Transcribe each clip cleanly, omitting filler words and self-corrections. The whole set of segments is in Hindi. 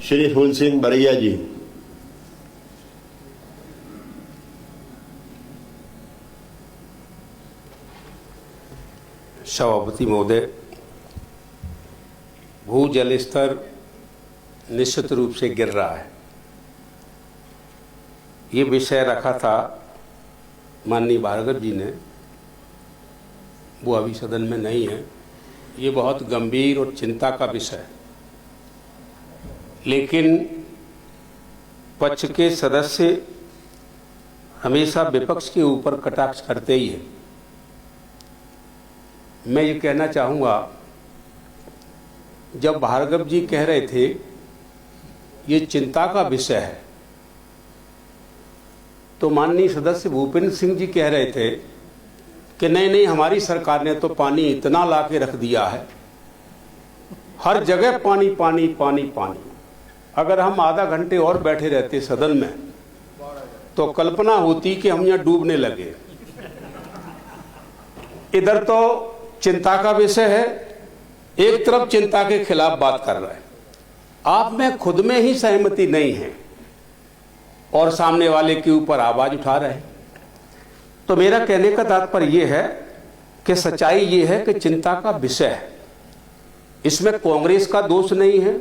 श्री फूल सिंह बरैया जी। सभापति महोदय, भूजल स्तर निश्चित रूप से गिर रहा है। ये विषय रखा था माननीय भार्गव जी ने, वो अभी सदन में नहीं है। ये बहुत गंभीर और चिंता का विषय है, लेकिन पक्ष के सदस्य हमेशा विपक्ष के ऊपर कटाक्ष करते ही हैं। मैं ये कहना चाहूँगा, जब भार्गव जी कह रहे थे ये चिंता का विषय है, तो माननीय सदस्य भूपेंद्र सिंह जी कह रहे थे कि नहीं नहीं, हमारी सरकार ने तो पानी इतना ला के रख दिया है, हर जगह पानी पानी पानी पानी। अगर हम आधा घंटे और बैठे रहते सदन में तो कल्पना होती कि हम यहाँ डूबने लगे। इधर तो चिंता का विषय है, एक तरफ चिंता के खिलाफ बात कर रहे हैं। आप में खुद में ही सहमति नहीं है और सामने वाले के ऊपर आवाज उठा रहे हैं। तो मेरा कहने का तात्पर्य यह है कि सच्चाई ये है कि चिंता का विषय है। इसमें कांग्रेस का दोष नहीं है,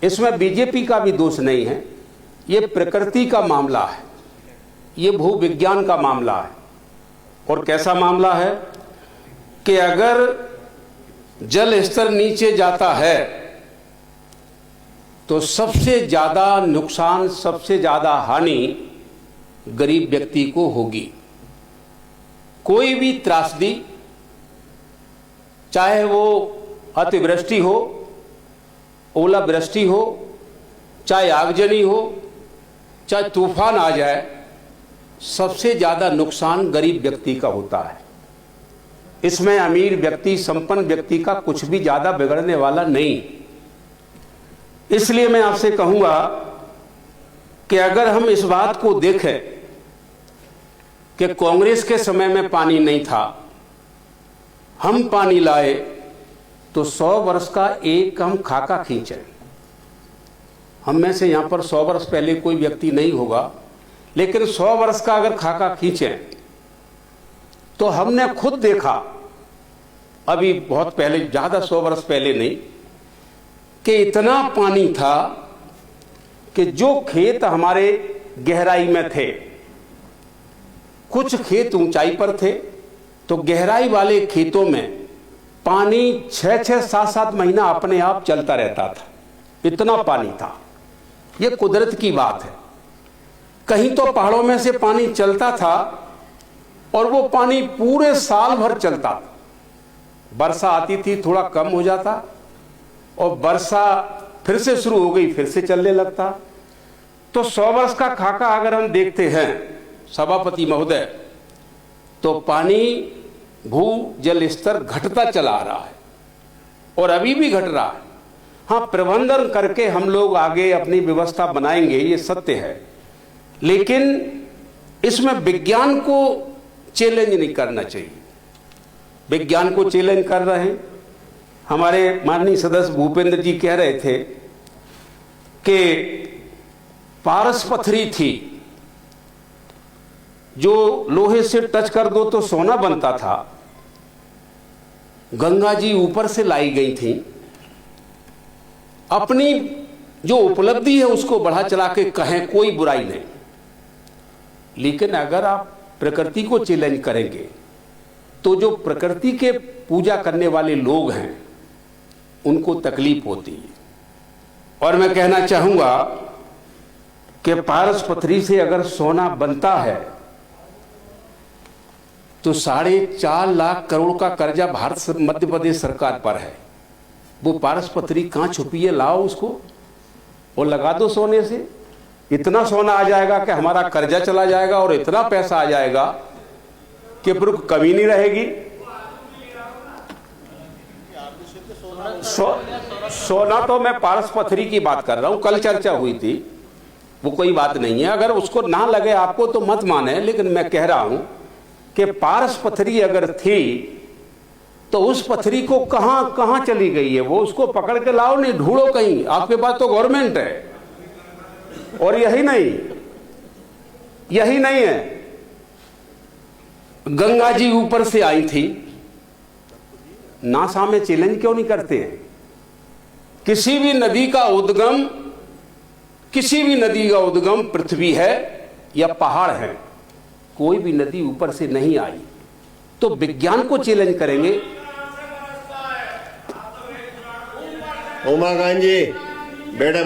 इसमें बीजेपी का भी दोष नहीं है। ये प्रकृति का मामला है, ये भूविज्ञान का मामला है। और कैसा मामला है कि अगर जल स्तर नीचे जाता है तो सबसे ज्यादा नुकसान, सबसे ज्यादा हानि गरीब व्यक्ति को होगी। कोई भी त्रासदी, चाहे वो अतिवृष्टि हो, ओलावृष्टि हो, चाहे आगजनी हो, चाहे तूफान आ जाए, सबसे ज्यादा नुकसान गरीब व्यक्ति का होता है। इसमें अमीर व्यक्ति, संपन्न व्यक्ति का कुछ भी ज्यादा बिगड़ने वाला नहीं। इसलिए मैं आपसे कहूंगा कि अगर हम इस बात को देखें कि कांग्रेस के समय में पानी नहीं था, हम पानी लाए, तो 100 वर्ष का एक हम खाका खींचे। हम में से यहां पर 100 वर्ष पहले कोई व्यक्ति नहीं होगा, लेकिन 100 वर्ष का अगर खाका खींचे तो हमने खुद देखा, अभी बहुत पहले, ज्यादा 100 वर्ष पहले नहीं, कि इतना पानी था कि जो खेत हमारे गहराई में थे, कुछ खेत ऊंचाई पर थे, तो गहराई वाले खेतों में पानी 6-6, 7-7 महीना अपने आप चलता रहता था। इतना पानी था। यह कुदरत की बात है। कहीं तो पहाड़ों में से पानी चलता था और वो पानी पूरे साल भर चलता था। वर्षा आती थी, थोड़ा कम हो जाता, और वर्षा फिर से शुरू हो गई, फिर से चलने लगता। तो 100 वर्ष का खाका अगर हम देखते हैं सभापति महोदय, तो पानी, भू जल स्तर घटता चला आ रहा है और अभी भी घट रहा है। हाँ, प्रबंधन करके हम लोग आगे अपनी व्यवस्था बनाएंगे, ये सत्य है, लेकिन इसमें विज्ञान को चैलेंज नहीं करना चाहिए। विज्ञान को चैलेंज कर रहे हैं। हमारे माननीय सदस्य भूपेंद्र जी कह रहे थे कि पारस पत्थरी थी, जो लोहे से टच कर दो तो सोना बनता था। गंगा जी ऊपर से लाई गई थी। अपनी जो उपलब्धि है उसको बढ़ा चला के कहें, कोई बुराई नहीं, लेकिन अगर आप प्रकृति को चैलेंज करेंगे तो जो प्रकृति के पूजा करने वाले लोग हैं उनको तकलीफ होती है। और मैं कहना चाहूंगा कि पारस पत्थरी से अगर सोना बनता है तो 4.5 लाख करोड़ का कर्जा भारत मध्य प्रदेश सरकार पर है। वो पारस पत्थरी कहां छुपी है, लाओ उसको और लगा दो सोने से। इतना सोना आ जाएगा कि हमारा कर्जा चला जाएगा और इतना पैसा आ जाएगा कि फिर कमी नहीं रहेगी। सोना तो मैं पारस पत्थरी की बात कर रहा हूं, कल चर्चा हुई थी, वो कोई बात नहीं है। अगर उसको ना लगे आपको तो मत माने, लेकिन मैं कह रहा हूं कि पारस पत्थरी अगर थी तो उस पथरी को कहां कहां चली गई है वो, उसको पकड़ के लाओ, नहीं ढूंढो कहीं, आपके पास तो गवर्नमेंट है। और यही नहीं है, गंगा जी ऊपर से आई थी, नासा में चैलेंज क्यों नहीं करते हैं? किसी भी नदी का उद्गम पृथ्वी है या पहाड़ है, कोई भी नदी ऊपर से नहीं आई, तो विज्ञान को चैलेंज करेंगे। उमाकांत जी बेटा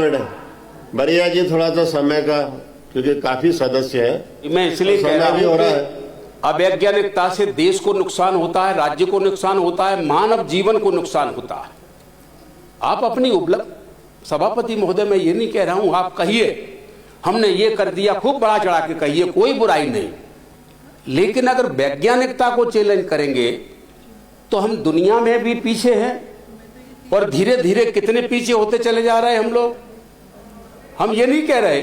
बरिया जी, थोड़ा सा समय का, क्योंकि काफी सदस्य है, मैं इसलिए कह रहा हूं कि अवैज्ञानिकता से देश को नुकसान होता है, राज्य को नुकसान होता है, मानव जीवन को नुकसान होता है। आप अपनी उपलब्धि, सभापति महोदय मैं ये नहीं कह रहा हूं, आप कहिए हमने ये कर दिया, खूब बड़ा चढ़ा के कहिए, कोई बुराई नहीं, लेकिन अगर वैज्ञानिकता को चैलेंज करेंगे तो हम दुनिया में भी पीछे हैं, और धीरे धीरे कितने पीछे होते चले जा रहे हैं हम लोग। हम ये नहीं कह रहे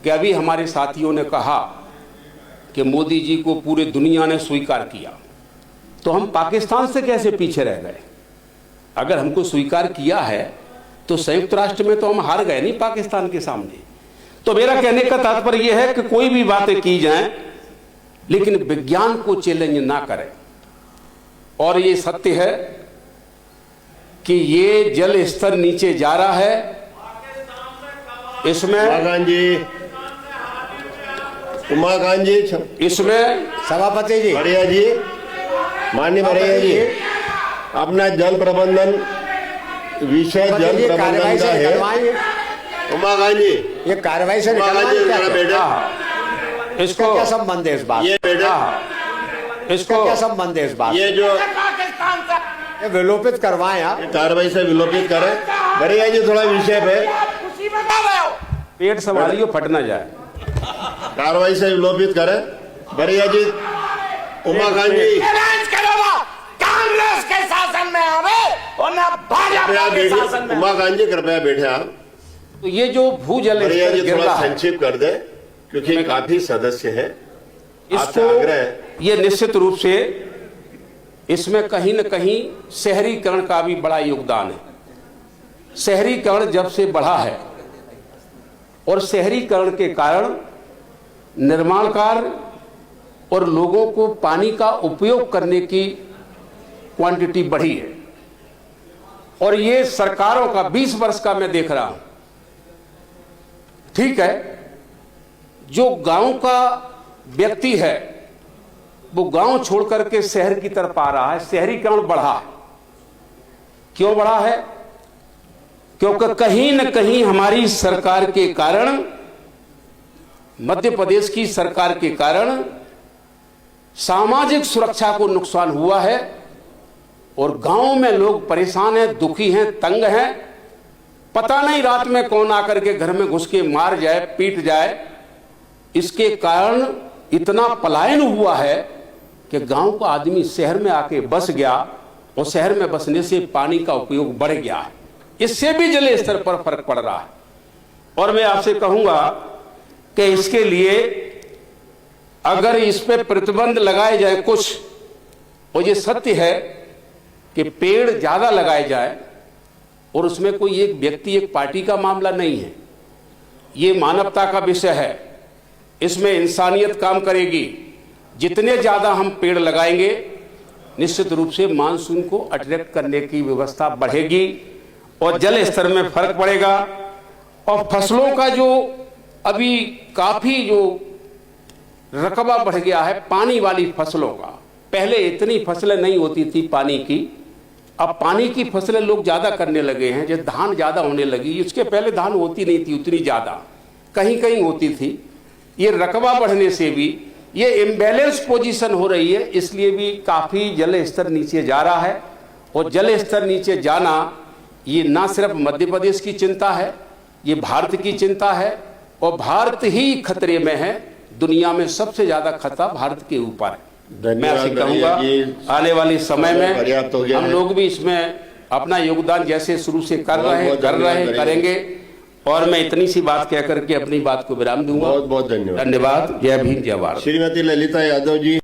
कि अभी हमारे साथियों ने कहा कि मोदी जी को पूरे दुनिया ने स्वीकार किया, तो हम पाकिस्तान से कैसे पीछे रह गए? अगर हमको स्वीकार किया है तो संयुक्त राष्ट्र में तो हम हार गए नहीं पाकिस्तान के सामने। तो मेरा कहने का तात्पर्य यह है कि कोई भी बातें की जाएं, लेकिन विज्ञान को चैलेंज ना करें। और ये सत्य है कि ये जल स्तर नीचे जा रहा है, इसमें उमाकांत जी, इसमें सभापति जी, बढ़िया जी, माननीय बढ़िया जी, अपना जल प्रबंधन विषय जल प्रबंधन का है। उमाकांत जी, ये कार्रवाई से बेटा, इसको क्या संबंध है इस बात? ये बेटा, इसको क्या संबंध है इस बात? ये जो विलोपित करवाएं, आप कार्रवाई से विलोपित करें। बढ़िया जी, थोड़ा विषय पे पेट संभालियो, फट ना जाए। कार्रवाई से विलोपित करें। बढ़िया जी, उमाकांत जी, कांग्रेस के शासन में आवे और ना भाजपा के शासन में। उमाकांत जी कृपया बैठे आप। तो ये जो भूजल बढ़िया जी थोड़ा संक्षिप्त कर दे, क्योंकि काफी सदस्य हैं। इसको ये निश्चित रूप से इसमें कहीं न कहीं शहरीकरण का भी बड़ा योगदान है। शहरीकरण जब से बढ़ा है और शहरीकरण के कारण निर्माण कार्य और लोगों को पानी का उपयोग करने की क्वांटिटी बढ़ी है। और ये सरकारों का 20 वर्ष का मैं देख रहा हूं। ठीक है, जो गांव का व्यक्ति है वो गांव छोड़ करके शहर की तरफ आ रहा है, शहरीकरण बढ़ा है। क्यों बढ़ा है? क्योंकि कहीं न कहीं हमारी सरकार के कारण, मध्य प्रदेश की सरकार के कारण सामाजिक सुरक्षा को नुकसान हुआ है और गांव में लोग परेशान हैं, दुखी हैं, तंग हैं। पता नहीं रात में कौन आकर के घर में घुस के मार जाए, पीट जाए। इसके कारण इतना पलायन हुआ है कि गांव का आदमी शहर में आके बस गया और शहर में बसने से पानी का उपयोग बढ़ गया है। इससे भी जल स्तर पर फर्क पड़ रहा है। और मैं आपसे कहूंगा कि इसके लिए अगर इस पे प्रतिबंध लगाए जाए कुछ, और ये सत्य है कि पेड़ ज्यादा लगाए जाए, और उसमें कोई एक व्यक्ति एक पार्टी का मामला नहीं है, ये मानवता का विषय है। इसमें इंसानियत काम करेगी। जितने ज्यादा हम पेड़ लगाएंगे निश्चित रूप से मानसून को अट्रैक्ट करने की व्यवस्था बढ़ेगी और जल स्तर में फर्क पड़ेगा। और फसलों का जो अभी काफी जो रकबा बढ़ गया है पानी वाली फसलों का, पहले इतनी फसलें नहीं होती थी पानी की, अब पानी की फसलें लोग ज्यादा करने लगे हैं। जो धान ज्यादा होने लगी, उसके पहले धान होती नहीं थी उतनी ज्यादा, कहीं कहीं होती थी। ये रकबा बढ़ने से भी ये इम्बैलेंस पोजीशन हो रही है, इसलिए भी काफी जल स्तर नीचे जा रहा है। और जल स्तर नीचे जाना ये ना सिर्फ मध्य प्रदेश की चिंता है, ये भारत की चिंता है। और भारत ही खतरे में है, दुनिया में सबसे ज्यादा खतरा भारत के ऊपर है। मैं ऐसे कहूंगा आने वाले समय में हम लोग भी इसमें अपना योगदान जैसे शुरू से कर रहे हैं करेंगे। और मैं इतनी सी बात कह करके अपनी बात को विराम दूंगा। बहुत बहुत धन्यवाद। धन्यवाद। जय भीम, जय भारत। श्रीमती ललिता यादव जी।